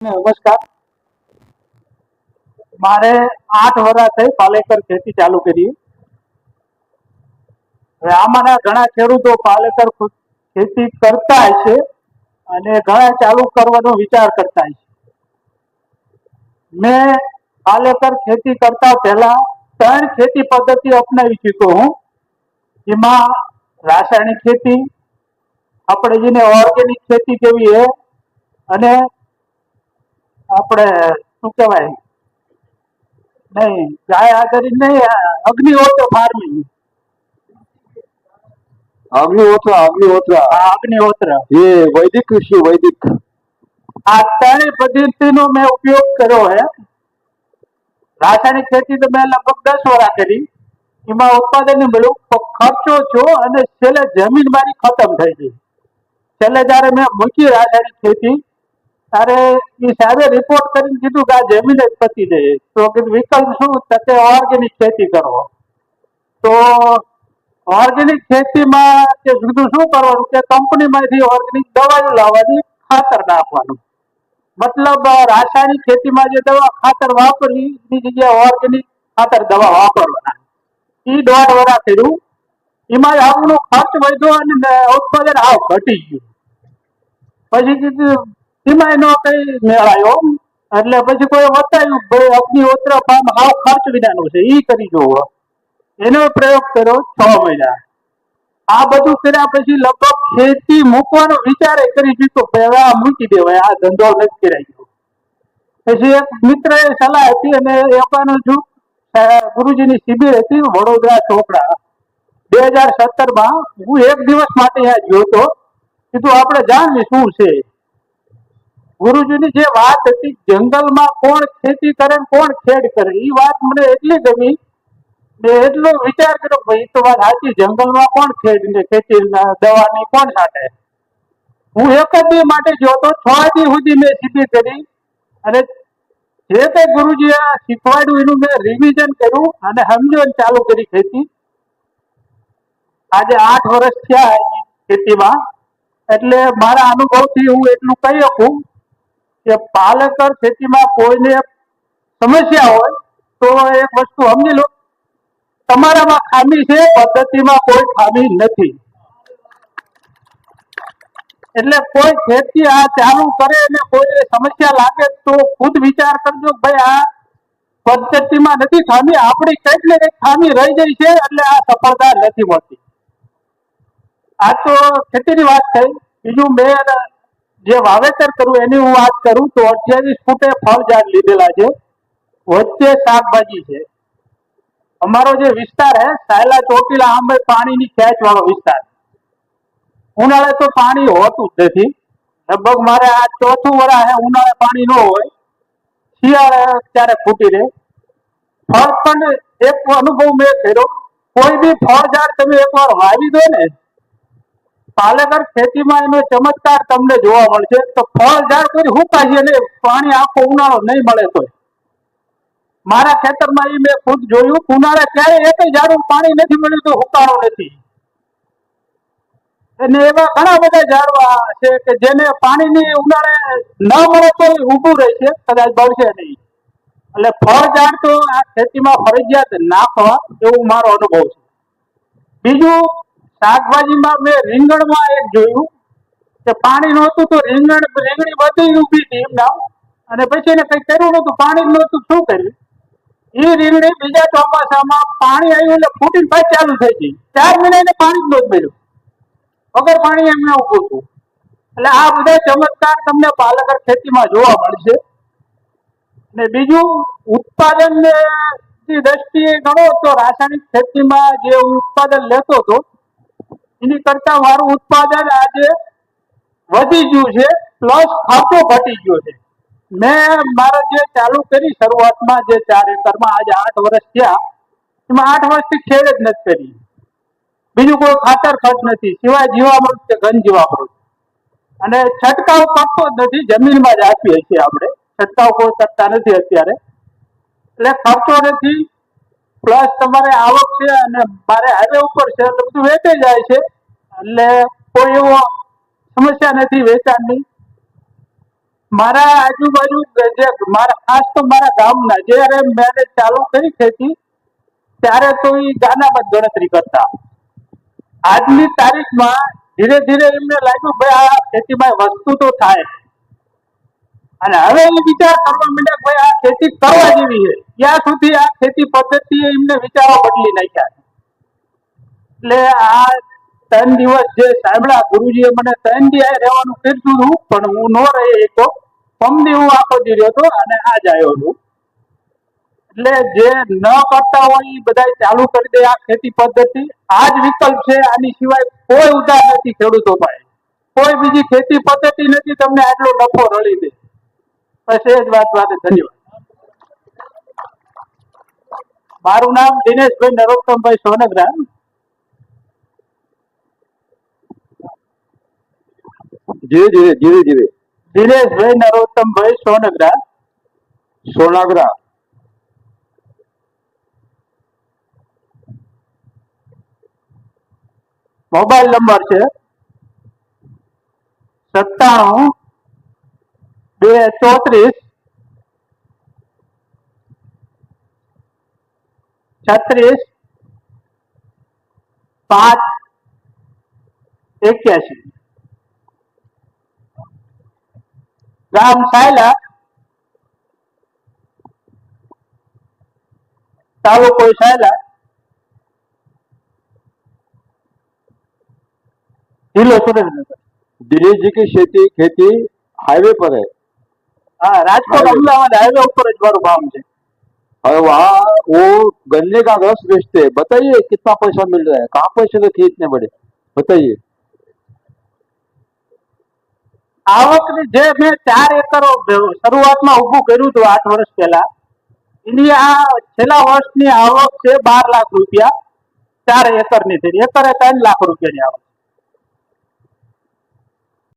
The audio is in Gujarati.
નમસ્કાર. મારે 8 વર્ષ થઈ પાલેકર ખેતી ચાલુ કરી. હવે આમાંના ઘણા ખેડૂતો પાલેકર ખેતી કરતા છે અને ઘણા ચાલુ કરવાનો વિચાર કરતા છે. મેં પાલેકર ખેતી કરતા પહેલા 3 ખેતી પદ્ધતિ અપનાવી ચૂક્યો હું. એમાં રાસાયણિક ખેતી, આપણે જેને ઓર્ગેનિક ખેતી કેવી છે, અને આપણે શું કહેવાય નહીં ગાય આધારિત નહીં, અગ્નિહોત્ર ફાર્મિંગ. અગ્નિહોત્ર ये वैदिक कृषि वैदिक આ 3 પદ્ધતિનો મેં ઉપયોગ કર્યો છે. રાસાયણિક ખેતી તો મેં લગભગ 10 વર્ષ કરી. એમાં ઉત્પાદન મળ્યું, ખર્ચો થયો અને છેલ્લે જમીન મારી ખતમ થઈ ગઈ. છેલ્લે જયારે મેં મૂકી રાસાયણિક ખેતી ત્યારે એ સાહેબે રિપોર્ટ કરીને કીધું કે આ જમીન જ પતી જાય. તો કીધું વિકલ્પ શું, તે ઓર્ગેનિક ખેતી કરો. તો ઓર્ગેનિક ખેતીમાં કે કીધું શું કરવાનું કે કંપનીમાંથી ઓર્ગેનિક દવાઓ લાવવાની, ખાતર નાખવાનું. મતલબ રાસાયણિક ખેતીમાં જે દવા ખાતર વાપરવી એની જગ્યાએ ઓર્ગેનિક ખાતર દવા વાપરવાના. એ 1.5 વર્ષ કર્યું. એમાં આપણો ખર્ચ વધ્યો અને ઉત્પાદન હાવ ઘટી ગયું. પછી કીધું એમાં એનો કઈ મેળ આવ્યો. એટલે પછી કોઈ બતાવ્યું ભાઈ અગ્નિહોત્ર ફાર્મ હાવ ખર્ચ વિનાનું છે, એ કરી જોવો. એનો પ્રયોગ કર્યો 6 મહિના. આ બધું કર્યા પછી લગભગ ખેતી મૂકવાનો વિચાર કરી દીધો, હવે આ મૂકી દેવાય, આ ધંધો નથી કરાઈ ગયો. પછી એક મિત્રએ સલાહ આપી અને એકાનું જૂથ ગુરુજીની શિબિર હતી વડોદરા ચોકડા. 2017માં હું એક દિવસ માટે અહીંયા ગયો હતો. કીધું આપણે જાણીએ શું છે. ગુરુજીની જે વાત હતી, જંગલમાં કોણ ખેતી કરે કોણ ખેડ કરે, એ વાત મને એટલી ગમી ને એટલો વિચાર કર્યો ભાઈ તો વાત સાચી, જંગલમાં કોણ ખેડ ને ખેતી દવાની કોણ છાંટે. હું એક જ દી માટે ગયો તો, 6 દી સુધી મેં શિબિર કરી અને જે કઈ ગુરુજીએ શીખવાડ્યું એનું મેં રિવિઝન કર્યું અને સમજણ ચાલુ કરી ખેતી. આજે 8 વર્ષ થયા ખેતીમાં. એટલે મારા અનુભવથી હું એટલું કહી શકું કે પાલેકર ખેતીમાં કોઈને સમસ્યા હોય તો એક વસ્તુ સમજી લો, તમારામાં ખામી છે, પદ્ધતિમાં કોઈ ખામી નથી. એટલે કોઈ ખેતી આ ચાલુ કરે ને કોઈ સમસ્યા લાગે તો ખુદ વિચાર કરજો ભાઈ આ પદ્ધતિમાં નથી ખામી, આપણી કંઈક ને કંઈક ખામી રહી ગઈ છે, એટલે આ સફળતા નથી મળતી. આ તો ખેતીની વાત થઈ. બીજું મેં જે વાવેતર કર્યું એની હું વાત કરું તો 28 ફૂટે ફળ ઝાડ લીધેલા છે, વચ્ચે શાકભાજી છે. અમારો જે વિસ્તાર હે સાયલા ચોટીલા આંબે પાણીની ખેંચ વાળો વિસ્તાર. ઉનાળે તો પાણી હોતું જ નથી. લગભગ મારે આ 4થું વર્ષ હે ઉનાળે પાણી ન હોય, શિયાળે ત્યારે ફૂટી રહે. ફળ પણ એક અનુભવ મેં કર્યો, કોઈ બી ફળ ઝાડ તમે એકવાર વાવી દો ને, પાલેકર ખેતીમાં એનો ચમત્કાર તમને જોવા મળશે. તો ફળ ઝાડ કોઈ હુકાશે નહીં, પાણી આખો ઉનાળો નહીં મળે તોય. મારા ખેતરમાં એ મેં ખુદ જોયું, ઉનાળે ક્યારેય એક ઝાડું પાણી નથી મળ્યું તો હુકાણો નથી. અને એવા ઘણા બધા ઝાડવા છે કે જેને પાણીની ઉનાળે ન મળે તો ઊભું રહેશે, કદાચ બળશે નહીં. એટલે ફળ ઝાડ તો આ ખેતીમાં ફરજિયાત નાખવા, એવું મારો અનુભવ છે. બીજું શાકભાજીમાં મેં રીંગણમાં એક જોયું કે પાણી નહોતું તો રીંગણી બધી ઊભી હતી એમના, અને પછી એને કઈ કર્યું નહોતું, પાણી નહોતું, શું કર્યું એ રીંગણી બીજા ચોમાસામાં પાણી આવ્યું એટલે ફૂટીને પાછી ચાલુ થઈ ગઈ. 4 મહિના એને પાણી જ નહોતું મળ્યું, વગર પાણી એમને ઉભું હતું. એટલે આ બધા ચમત્કાર તમને પાલેકર ખેતીમાં જોવા મળશે. અને બીજું ઉત્પાદન ની દ્રષ્ટિએ ગણો તો રાસાયણિક ખેતીમાં જે ઉત્પાદન લેતો હતો એની કરતા મારું ઉત્પાદન આજે વધી ગયું છે, પ્લસ ખર્ચો ઘટી ગયો છે. મેં મારે જે ચાલુ કરી શરૂઆતમાં જે 4 એકરમાં આજે 8 વર્ષ થયા, એમાં 8 વર્ષથી ખેડ જ નથી કરી. બીજું કોઈ ખાતર ખર્ચ નથી સિવાય જીવામૃત કે ઘન જીવામૃત, અને છંટકાવ કરતો જ નથી, જમીનમાં જ આપીએ છીએ આપણે, છંટકાવ કોઈ કરતા નથી અત્યારે. એટલે ખર્ચો નથી, પ્લસ તમારે આવક છે અને મારે હાઈવે ઉપર છે એટલે બધું વેચાઈ જાય છે. એટલે કોઈ એવો સમસ્યા નથી વેચાણની. મારા આજુબાજુ જે મારા ખાસ તો મારા ગામના જ્યારે મેં ચાલુ કરી ખેતી ત્યારે તો એ ગાનામાં જ ગણતરી કરતા. આજની તારીખમાં ધીરે ધીરે એમને લાગ્યું ભાઈ આ ખેતીમાં વસ્તુ તો થાય, અને હવે એ વિચાર કરવા માંડ્યા ભાઈ આ ખેતી કરવા જેવી છે. ત્યાં સુધી આ ખેતી પદ્ધતિ એમને વિચારો બદલી નાખ્યા. એટલે આ 3 દિવસ જે સાંભળ્યા ગુરુજીએ મને 3 દી રહેવાનું કીધું હતું, પણ હું ન રહી શક્યો. પમદી હું આખો દી રહ્યો હતો અને આજ આવ્યો છું. એટલે જે ન કરતા હોય એ બધા ચાલુ કરી દે આ ખેતી પદ્ધતિ. આ જ વિકલ્પ છે, આની સિવાય કોઈ ઉધાર નથી ખેડૂતો પાસે. કોઈ બીજી ખેતી પદ્ધતિ નથી તમને આટલો નફો રળી દે. બસ એ જ વાત. ધન્યવાદ. મારું નામ દિનેશભાઈ નરોત્તમભાઈ સોનગરા. ધીરે ધીરે દિનેશભાઈ નરોત્તમભાઈ સોનગરા. સોનાગરા. મોબાઈલ નંબર છે 97 234 36 5 81. ગામ સાયલા, તાલુકો સાયલા, जिलो सुरेंद्रनगर. दिनेश जी की खेती हाईवे पर है. हाँ, राजकोट अमदावाद हाईवे ऊपर ज मारू गांव है. और वहाँ वो गन्ने का रस बेचते हैं. बताइए कितना पैसा मिल रहा है, कहाँ पैसे रखे इतने बड़े, बताइए. आवकनी जे मैं 4 एकड़ શરૂઆતમાં ઊભું કર્યું હતું 8 વર્ષ પહેલા, એની આ છેલ્લા વર્ષની આવક છે 12 લાખ રૂપિયા. 4 એકરની થઈ, એકરે 3 લાખ રૂપિયાની આવક.